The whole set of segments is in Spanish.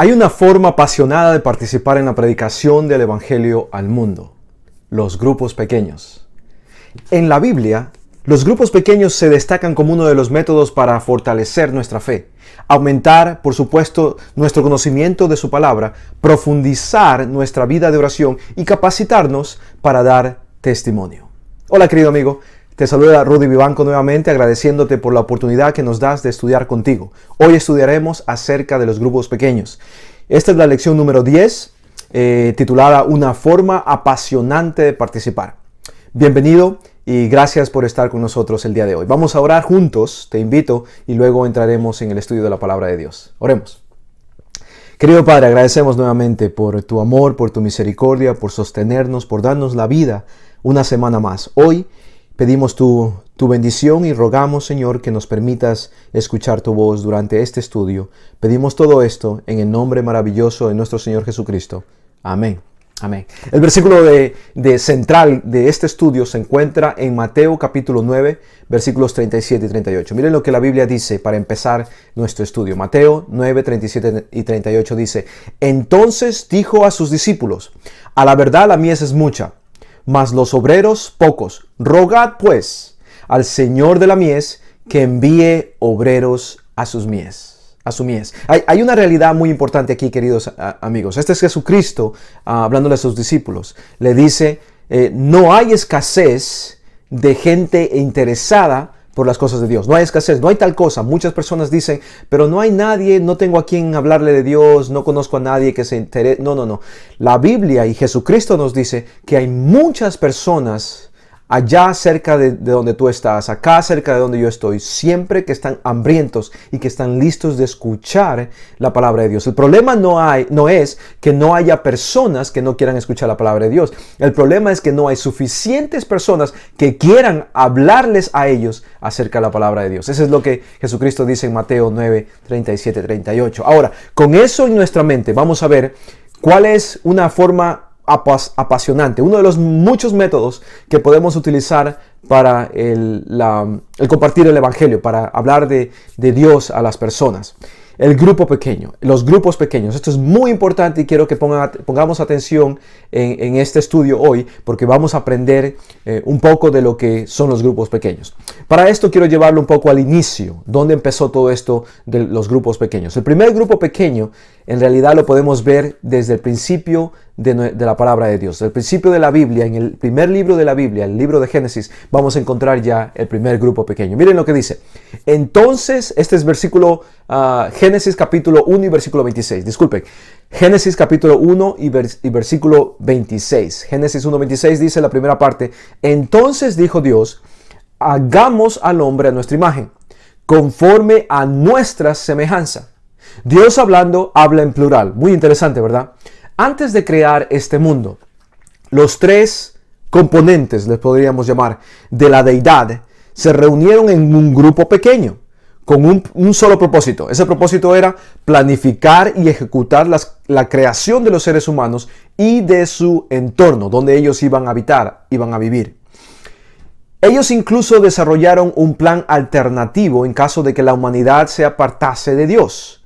Hay una forma apasionada de participar en la predicación del Evangelio al mundo: los grupos pequeños. En la Biblia, los grupos pequeños se destacan como uno de los métodos para fortalecer nuestra fe, aumentar, por supuesto, nuestro conocimiento de su palabra, profundizar nuestra vida de oración y capacitarnos para dar testimonio. Hola, querido amigo. Te saluda Rudy Vivanco nuevamente, agradeciéndote por la oportunidad que nos das de estudiar contigo. Hoy estudiaremos acerca de los grupos pequeños. Esta es la lección número 10, titulada Una forma apasionante de participar. Bienvenido y gracias por estar con nosotros el día de hoy. Vamos a orar juntos, te invito, y luego entraremos en el estudio de la palabra de Dios. Oremos. Querido Padre, agradecemos nuevamente por tu amor, por tu misericordia, por sostenernos, por darnos la vida una semana más. Hoy pedimos tu bendición y rogamos, Señor, que nos permitas escuchar tu voz durante este estudio. Pedimos todo esto en el nombre maravilloso de nuestro Señor Jesucristo. Amén. Amén. El versículo central de este estudio se encuentra en Mateo capítulo 9, versículos 37 y 38. Miren lo que la Biblia dice para empezar nuestro estudio. Mateo 9, 37 y 38 dice: Entonces dijo a sus discípulos: A la verdad la mies es mucha, mas los obreros pocos. Rogad pues al Señor de la mies que envíe obreros a su mies. Hay una realidad muy importante aquí, queridos amigos. Este es Jesucristo hablándole a sus discípulos. Le dice, no hay escasez de gente interesada por las cosas de Dios. No hay escasez, no hay tal cosa. Muchas personas dicen, pero no hay nadie, no tengo a quien hablarle de Dios, no conozco a nadie que se interese. No. La Biblia y Jesucristo nos dice que hay muchas personas allá cerca de donde tú estás, acá cerca de donde yo estoy, siempre que están hambrientos y que están listos de escuchar la palabra de Dios. El problema no es que no haya personas que no quieran escuchar la palabra de Dios. El problema es que no hay suficientes personas que quieran hablarles a ellos acerca de la palabra de Dios. Eso es lo que Jesucristo dice en Mateo 9, 37, 38. Ahora, con eso en nuestra mente, vamos a ver cuál es una forma apasionante, uno de los muchos métodos que podemos utilizar para el compartir el Evangelio, para hablar de Dios a las personas. El grupo pequeño, los grupos pequeños. Esto es muy importante y quiero que pongamos atención en este estudio hoy, porque vamos a aprender un poco de lo que son los grupos pequeños. Para esto quiero llevarlo un poco al inicio, donde empezó todo esto de los grupos pequeños. El primer grupo pequeño, en realidad lo podemos ver desde el principio de la palabra de Dios. El principio de la Biblia, en el primer libro de la Biblia, el libro de Génesis, vamos a encontrar ya el primer grupo pequeño. Miren lo que dice. Entonces, este es versículo Génesis capítulo 1 y versículo 26. Disculpen. Génesis capítulo 1 y versículo 26. Génesis 1, 26 dice la primera parte: Entonces dijo Dios, hagamos al hombre a nuestra imagen, conforme a nuestra semejanza. Dios hablando, habla en plural. Muy interesante, ¿verdad? Antes de crear este mundo, los tres componentes, les podríamos llamar, de la deidad, se reunieron en un grupo pequeño, con un solo propósito. Ese propósito era planificar y ejecutar la creación de los seres humanos y de su entorno, donde ellos iban a habitar, iban a vivir. Ellos incluso desarrollaron un plan alternativo en caso de que la humanidad se apartase de Dios.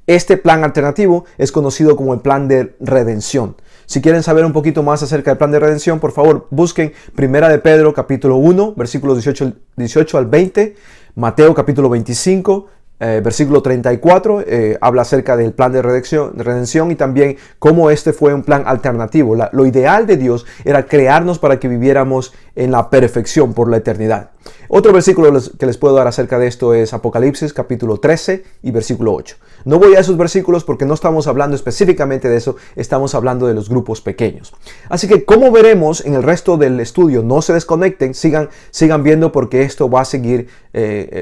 Este plan alternativo es conocido como el plan de redención. Si quieren saber un poquito más acerca del plan de redención, por favor, busquen 1 de Pedro capítulo 1, versículos 18 al 20, Mateo capítulo 25, versículo 34, habla acerca del plan de redención y también cómo este fue un plan alternativo. Lo ideal de Dios era crearnos para que viviéramos en la perfección por la eternidad. Otro versículo que les puedo dar acerca de esto es Apocalipsis capítulo 13 y versículo 8. No voy a esos versículos porque no estamos hablando específicamente de eso, estamos hablando de los grupos pequeños. Así que, como veremos en el resto del estudio, no se desconecten, sigan viendo, porque esto va a seguir,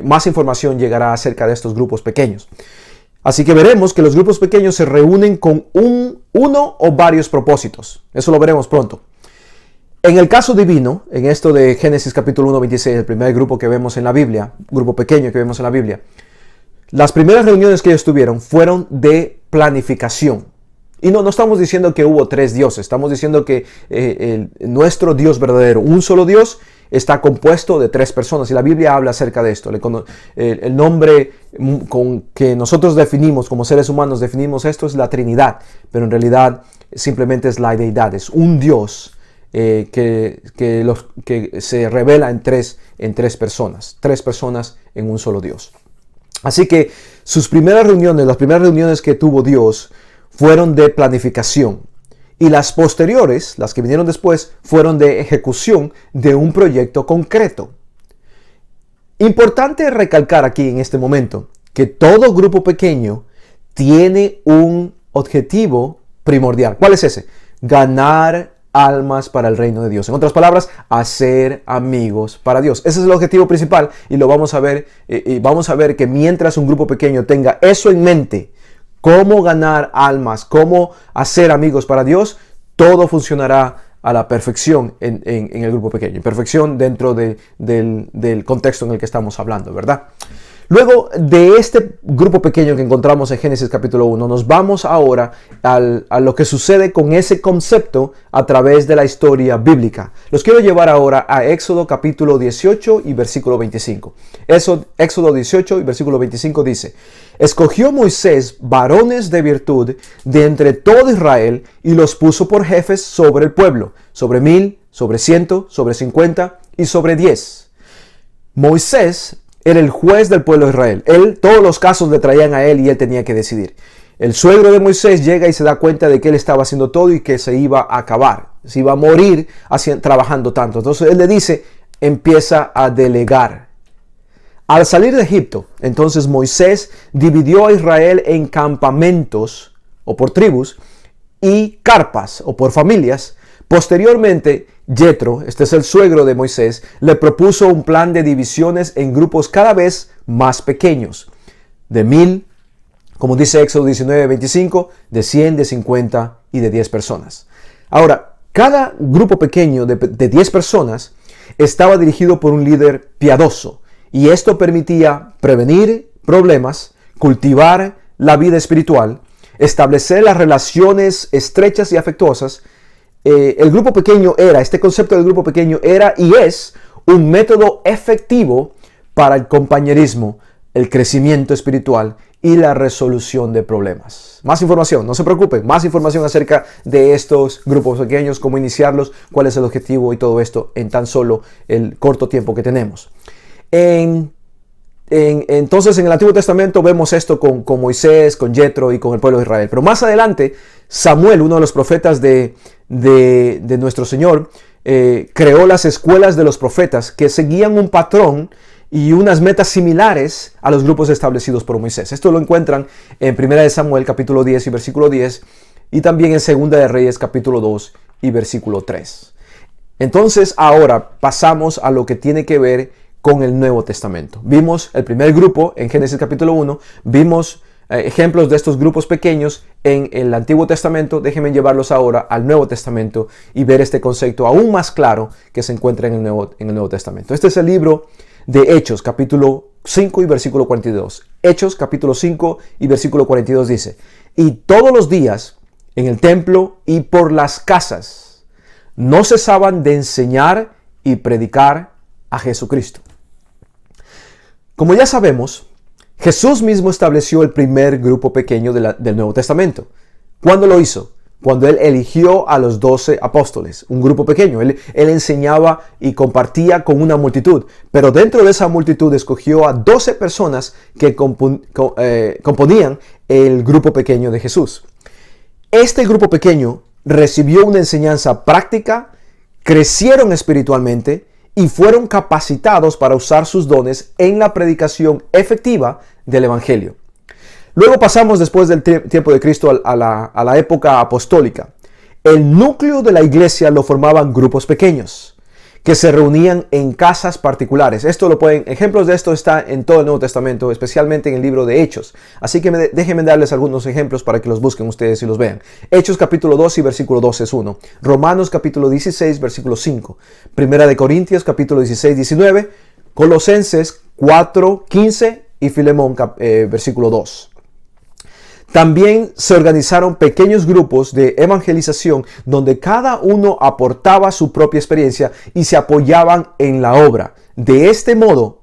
más información llegará acerca de estos grupos pequeños. Así que veremos que los grupos pequeños se reúnen con uno o varios propósitos. Eso lo veremos pronto. En el caso divino, en esto de Génesis capítulo 1, 26, el primer grupo que vemos en la Biblia, grupo pequeño que vemos en la Biblia, las primeras reuniones que ellos tuvieron fueron de planificación. Y no estamos diciendo que hubo tres dioses, estamos diciendo que nuestro Dios verdadero, un solo Dios, está compuesto de tres personas. Y la Biblia habla acerca de esto. El nombre con que nosotros definimos, como seres humanos definimos esto, es la Trinidad. Pero en realidad simplemente es la deidad, es un Dios que se revela en tres personas en un solo Dios. Así que las primeras reuniones que tuvo Dios fueron de planificación, y las posteriores, las que vinieron después, fueron de ejecución de un proyecto concreto. Importante recalcar aquí en este momento que todo grupo pequeño tiene un objetivo primordial. ¿Cuál es ese? Ganar almas para el reino de Dios. En otras palabras, hacer amigos para Dios. Ese es el objetivo principal, y lo vamos a ver. Y vamos a ver que mientras un grupo pequeño tenga eso en mente, cómo ganar almas, cómo hacer amigos para Dios, todo funcionará a la perfección en el grupo pequeño. Perfección dentro del contexto en el que estamos hablando, ¿verdad? Luego de este grupo pequeño que encontramos en Génesis capítulo 1, nos vamos ahora a lo que sucede con ese concepto a través de la historia bíblica. Los quiero llevar ahora a Éxodo capítulo 18 y versículo 25. Éxodo 18 y versículo 25 dice: escogió Moisés varones de virtud de entre todo Israel y los puso por jefes sobre el pueblo, sobre 1000, sobre 100, sobre 50 y sobre 10. Moisés era el juez del pueblo de Israel. Todos los casos le traían a él y él tenía que decidir. El suegro de Moisés llega y se da cuenta de que él estaba haciendo todo y que se iba a acabar, se iba a morir trabajando tanto. Entonces él le dice, empieza a delegar. Al salir de Egipto, entonces Moisés dividió a Israel en campamentos o por tribus y carpas o por familias. Posteriormente, Jetro, este es el suegro de Moisés, le propuso un plan de divisiones en grupos cada vez más pequeños, de 1000, como dice Éxodo 19:25, de 100, de 50 y de 10 personas. Ahora, cada grupo pequeño de 10 personas estaba dirigido por un líder piadoso, y esto permitía prevenir problemas, cultivar la vida espiritual, establecer las relaciones estrechas y afectuosas. Este concepto del grupo pequeño era y es un método efectivo para el compañerismo, el crecimiento espiritual y la resolución de problemas. Más información, no se preocupen, más información acerca de estos grupos pequeños, cómo iniciarlos, cuál es el objetivo y todo esto en tan solo el corto tiempo que tenemos. Entonces en el Antiguo Testamento vemos esto con Moisés, con Jetro y con el pueblo de Israel. Pero más adelante, Samuel, uno de los profetas de nuestro Señor, creó las escuelas de los profetas que seguían un patrón y unas metas similares a los grupos establecidos por Moisés. Esto lo encuentran en 1 Samuel capítulo 10 y versículo 10 y también en 2 de Reyes capítulo 2 y versículo 3. Entonces ahora pasamos a lo que tiene que ver con el Nuevo Testamento. Vimos el primer grupo en Génesis capítulo 1, vimos ejemplos de estos grupos pequeños en el Antiguo Testamento. Déjenme llevarlos ahora al Nuevo Testamento y ver este concepto aún más claro que se encuentra en el Nuevo Testamento. Este es el libro de Hechos, capítulo 5 y versículo 42. Hechos, capítulo 5 y versículo 42 dice: y todos los días en el templo y por las casas no cesaban de enseñar y predicar a Jesucristo. Como ya sabemos, Jesús mismo estableció el primer grupo pequeño del Nuevo Testamento. ¿Cuándo lo hizo? Cuando Él eligió a los 12 apóstoles, un grupo pequeño. Él enseñaba y compartía con una multitud, pero dentro de esa multitud escogió a 12 personas que componían el grupo pequeño de Jesús. Este grupo pequeño recibió una enseñanza práctica, crecieron espiritualmente y fueron capacitados para usar sus dones en la predicación efectiva del Evangelio. Luego pasamos, después del tiempo de Cristo, a la época apostólica. El núcleo de la iglesia lo formaban grupos pequeños que se reunían en casas particulares. Ejemplos de esto está en todo el Nuevo Testamento, especialmente en el libro de Hechos. Así que déjenme darles algunos ejemplos para que los busquen ustedes y los vean. Hechos capítulo 2 y versículo 12 es uno. Romanos capítulo 16, versículo 5. Primera de Corintios capítulo 16, 19. Colosenses 4, 15 y Filemón versículo 2. También se organizaron pequeños grupos de evangelización donde cada uno aportaba su propia experiencia y se apoyaban en la obra. De este modo,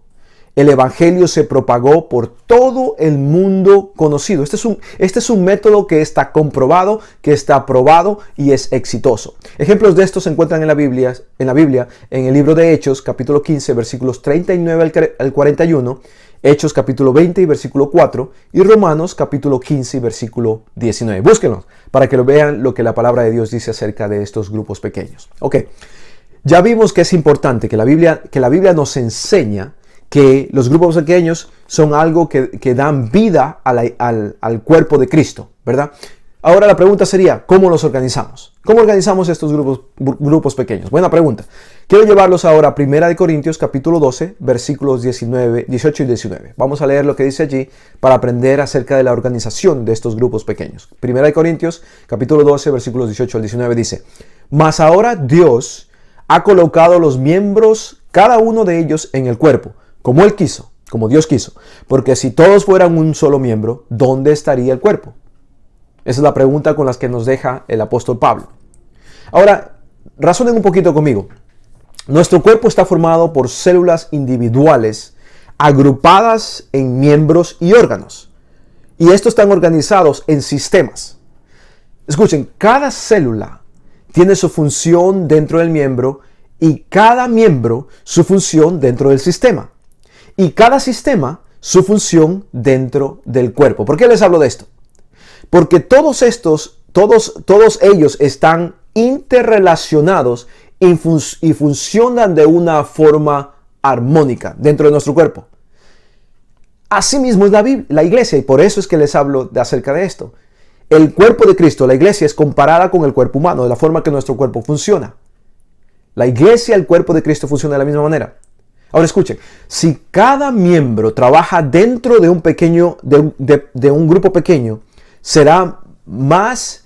el evangelio se propagó por todo el mundo conocido. Este es un método que está comprobado, que está probado y es exitoso. Ejemplos de esto se encuentran en la Biblia, en el libro de Hechos, capítulo 15, versículos 39 al 41, Hechos capítulo 20 y versículo 4, y Romanos capítulo 15 y versículo 19. Búsquenlos para que lo vean lo que la palabra de Dios dice acerca de estos grupos pequeños. Ok, ya vimos que es importante que la Biblia nos enseña que los grupos pequeños son algo que dan vida al cuerpo de Cristo, ¿verdad? Ahora la pregunta sería, ¿cómo los organizamos? ¿Cómo organizamos estos grupos pequeños? Buena pregunta. Quiero llevarlos ahora a 1 Corintios capítulo 12, versículos 18 y 19. Vamos a leer lo que dice allí para aprender acerca de la organización de estos grupos pequeños. 1 Corintios capítulo 12, versículos 18 al 19 dice: Mas ahora Dios ha colocado los miembros, cada uno de ellos, en el cuerpo, como Él quiso, como Dios quiso. Porque si todos fueran un solo miembro, ¿dónde estaría el cuerpo? Esa es la pregunta con la que nos deja el apóstol Pablo. Ahora, razonen un poquito conmigo. Nuestro cuerpo está formado por células individuales agrupadas en miembros y órganos. Y estos están organizados en sistemas. Escuchen, cada célula tiene su función dentro del miembro y cada miembro su función dentro del sistema. Y cada sistema su función dentro del cuerpo. ¿Por qué les hablo de esto? Porque todos ellos están interrelacionados y funcionan de una forma armónica dentro de nuestro cuerpo. Asimismo es la iglesia, y por eso es que les hablo acerca de esto. El cuerpo de Cristo, la iglesia, es comparada con el cuerpo humano, de la forma que nuestro cuerpo funciona. La iglesia, el cuerpo de Cristo, funciona de la misma manera. Ahora escuchen, si cada miembro trabaja dentro de un grupo pequeño, será más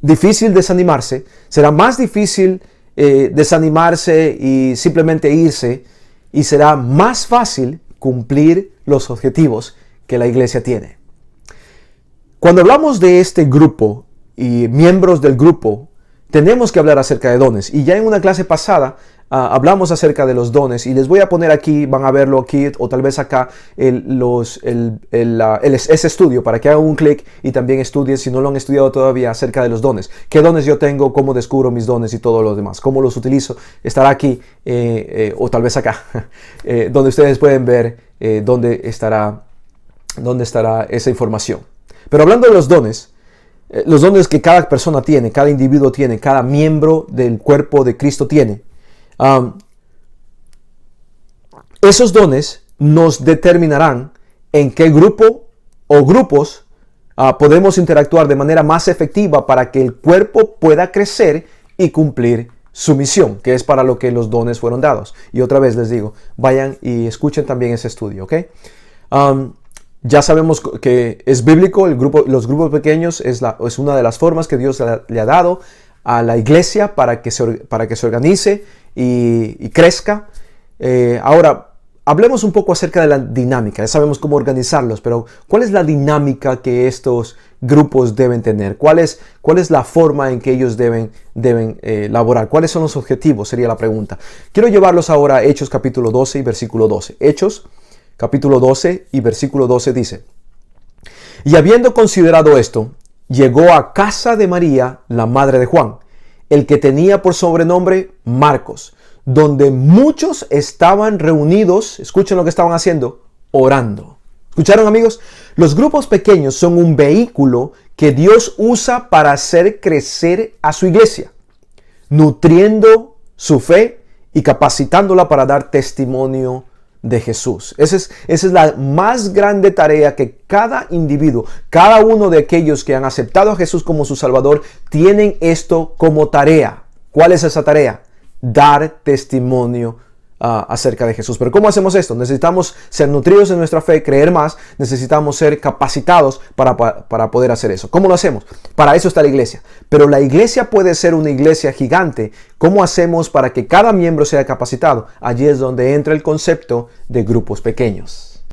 difícil desanimarse, será más difícil desanimarse y simplemente irse, y será más fácil cumplir los objetivos que la iglesia tiene. Cuando hablamos de este grupo y miembros del grupo, tenemos que hablar acerca de dones. Y ya en una clase pasada hablamos acerca de los dones, y les voy a poner aquí, van a verlo aquí o tal vez acá, ese estudio para que hagan un clic y también estudien, si no lo han estudiado todavía, acerca de los dones. ¿Qué dones yo tengo? ¿Cómo descubro mis dones y todo lo demás? ¿Cómo los utilizo? Estará aquí o tal vez acá, donde ustedes pueden ver dónde estará esa información. Pero hablando de los dones que cada persona tiene, cada individuo tiene, cada miembro del cuerpo de Cristo tiene, esos dones nos determinarán en qué grupo o grupos podemos interactuar de manera más efectiva para que el cuerpo pueda crecer y cumplir su misión, que es para lo que los dones fueron dados. Y otra vez les digo, vayan y escuchen también ese estudio, ¿ok? Ya sabemos que es bíblico, los grupos pequeños es una de las formas que Dios le ha dado a la iglesia para que se organice y crezca. Ahora, hablemos un poco acerca de la dinámica. Ya sabemos cómo organizarlos, pero ¿cuál es la dinámica que estos grupos deben tener? ¿Cuál es la forma en que ellos deben laborar? ¿Cuáles son los objetivos? Sería la pregunta. Quiero llevarlos ahora a Hechos capítulo 12 y versículo 12. Hechos capítulo 12 y versículo 12 dice: Y habiendo considerado esto, llegó a casa de María, la madre de Juan, el que tenía por sobrenombre Marcos, donde muchos estaban reunidos. Escuchen lo que estaban haciendo: orando. ¿Escucharon, amigos? Los grupos pequeños son un vehículo que Dios usa para hacer crecer a su iglesia, nutriendo su fe y capacitándola para dar testimonio de Jesús. Esa es la más grande tarea que cada individuo, cada uno de aquellos que han aceptado a Jesús como su Salvador, tienen esto como tarea. ¿Cuál es esa tarea? Dar testimonio acerca de Jesús. Pero ¿cómo hacemos esto? Necesitamos ser nutridos en nuestra fe, creer más, necesitamos ser capacitados para poder hacer eso. ¿Cómo lo hacemos? Para eso está la iglesia. Pero la iglesia puede ser una iglesia gigante. ¿Cómo hacemos para que cada miembro sea capacitado? Allí es donde entra el concepto de grupos pequeños.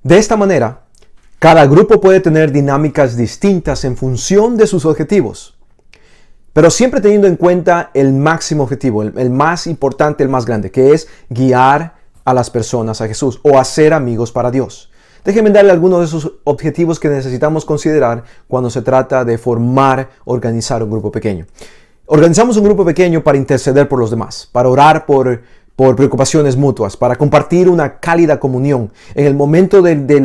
De esta manera, Cada grupo puede tener dinámicas distintas en función de sus objetivos, pero siempre teniendo en cuenta el máximo objetivo, el más importante, el más grande, que es guiar a las personas a Jesús o hacer amigos para Dios. Déjenme darle algunos de esos objetivos que necesitamos considerar cuando se trata de organizar un grupo pequeño. Organizamos un grupo pequeño para interceder por los demás, para orar por preocupaciones mutuas, para compartir una cálida comunión. En el momento de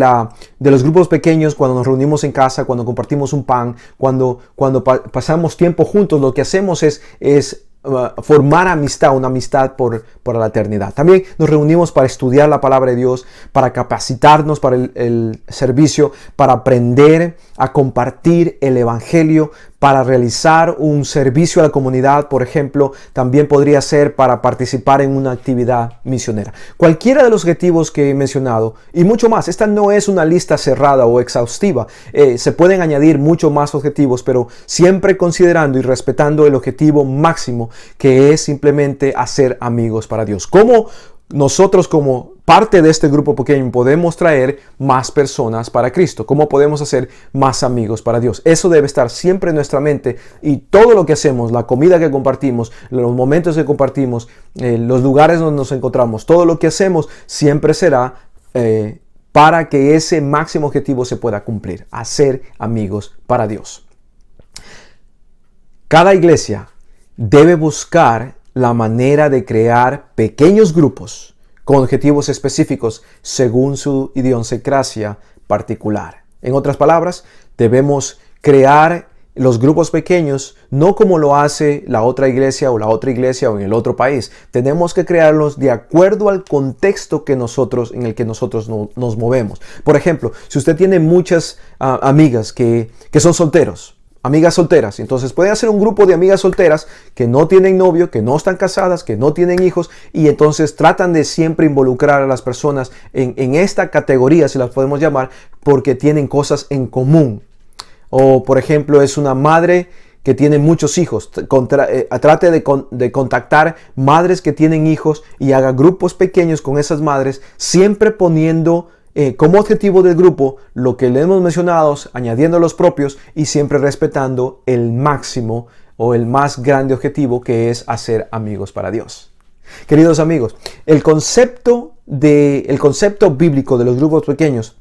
los grupos pequeños, cuando nos reunimos en casa, cuando compartimos un pan, cuando pasamos tiempo juntos, lo que hacemos es formar amistad, una amistad por la eternidad. También nos reunimos para estudiar la palabra de Dios, para capacitarnos para el servicio, para aprender a compartir el evangelio, para realizar un servicio a la comunidad, por ejemplo. También podría ser para participar en una actividad misionera. Cualquiera de los objetivos que he mencionado y mucho más. Esta no es una lista cerrada o exhaustiva. Se pueden añadir muchos más objetivos, pero siempre considerando y respetando el objetivo máximo, que es simplemente hacer amigos para Dios. ¿Cómo nosotros, como parte de este grupo pequeño, podemos traer más personas para Cristo? ¿Cómo podemos hacer más amigos para Dios? Eso debe estar siempre en nuestra mente, y todo lo que hacemos, la comida que compartimos, los momentos que compartimos, los lugares donde nos encontramos, todo lo que hacemos siempre será para que ese máximo objetivo se pueda cumplir: hacer amigos para Dios. Cada iglesia debe buscar la manera de crear pequeños grupos con objetivos específicos según su idiosincrasia particular. En otras palabras, debemos crear los grupos pequeños no como lo hace la otra iglesia o en el otro país. Tenemos que crearlos de acuerdo al contexto en el que nosotros nos movemos. Por ejemplo, si usted tiene muchas amigas que son amigas solteras, entonces puede hacer un grupo de amigas solteras que no tienen novio, que no están casadas, que no tienen hijos, y entonces tratan de siempre involucrar a las personas en esta categoría, si las podemos llamar, porque tienen cosas en común. O por ejemplo, es una madre que tiene muchos hijos, trate de contactar madres que tienen hijos y haga grupos pequeños con esas madres, siempre poniendo como objetivo del grupo lo que le hemos mencionado, añadiendo los propios y siempre respetando el máximo o el más grande objetivo, que es hacer amigos para Dios. Queridos amigos, el concepto bíblico de los grupos pequeños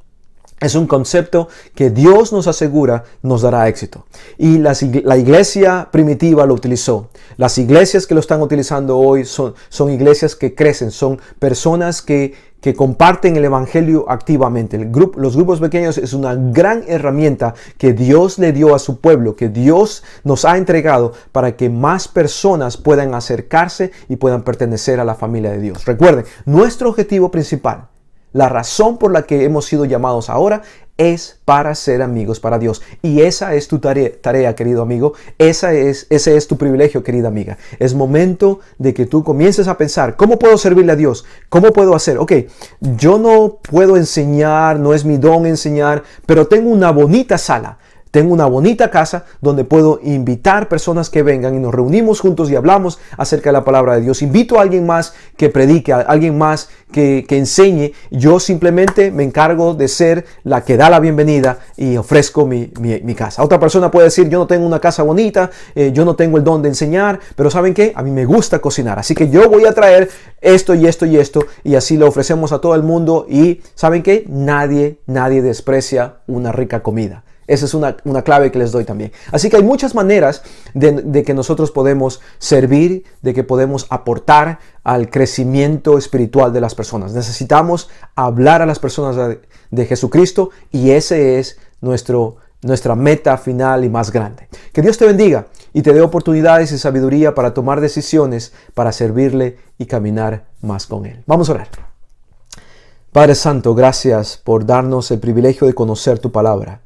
es un concepto que Dios nos asegura nos dará éxito. Y la iglesia primitiva lo utilizó. Las iglesias que lo están utilizando hoy son iglesias que crecen, son personas que comparten el evangelio activamente. Los grupos pequeños es una gran herramienta que Dios le dio a su pueblo, que Dios nos ha entregado para que más personas puedan acercarse y puedan pertenecer a la familia de Dios. Recuerden, nuestro objetivo principal, la razón por la que hemos sido llamados ahora, es para ser amigos para Dios. Y esa es tu tarea, querido amigo. Ese es tu privilegio, querida amiga. Es momento de que tú comiences a pensar: ¿cómo puedo servirle a Dios? ¿Cómo puedo hacer? Ok, yo no es mi don enseñar, pero tengo una bonita sala. Tengo una bonita casa donde puedo invitar personas que vengan y nos reunimos juntos y hablamos acerca de la palabra de Dios. Invito a alguien más que predique, a alguien más que enseñe. Yo simplemente me encargo de ser la que da la bienvenida y ofrezco mi casa. Otra persona puede decir: yo no tengo una casa bonita, yo no tengo el don de enseñar, pero ¿saben qué? A mí me gusta cocinar, así que yo voy a traer esto y esto y esto, y así lo ofrecemos a todo el mundo. Y ¿saben qué? Nadie desprecia una rica comida. Esa es una clave que les doy también. Así que hay muchas maneras de que nosotros podemos servir, de que podemos aportar al crecimiento espiritual de las personas. Necesitamos hablar a las personas de Jesucristo, y ese es nuestra meta final y más grande. Que Dios te bendiga y te dé oportunidades y sabiduría para tomar decisiones, para servirle y caminar más con Él. Vamos a orar. Padre Santo, gracias por darnos el privilegio de conocer tu palabra.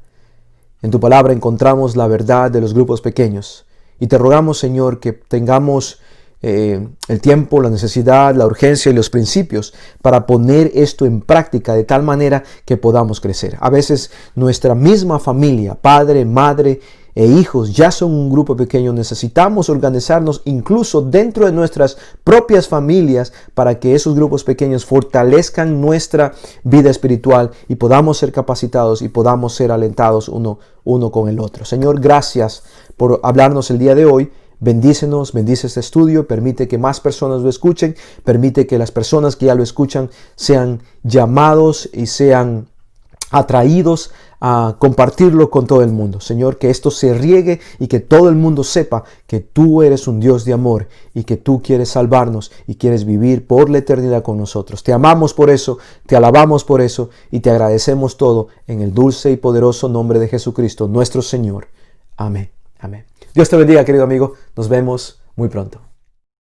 En tu palabra encontramos la verdad de los grupos pequeños, y te rogamos, Señor, que tengamos el tiempo, la necesidad, la urgencia y los principios para poner esto en práctica de tal manera que podamos crecer. A veces nuestra misma familia, padre, madre, e hijos ya son un grupo pequeño. Necesitamos organizarnos incluso dentro de nuestras propias familias para que esos grupos pequeños fortalezcan nuestra vida espiritual y podamos ser capacitados y podamos ser alentados uno con el otro. Señor, gracias por hablarnos el día de hoy. Bendícenos, bendice este estudio, permite que más personas lo escuchen, permite que las personas que ya lo escuchan sean llamados y sean atraídos a compartirlo con todo el mundo. Señor, que esto se riegue y que todo el mundo sepa que tú eres un Dios de amor y que tú quieres salvarnos y quieres vivir por la eternidad con nosotros. Te amamos por eso, te alabamos por eso y te agradecemos todo en el dulce y poderoso nombre de Jesucristo, nuestro Señor. Amén. Amén. Dios te bendiga, querido amigo. Nos vemos muy pronto.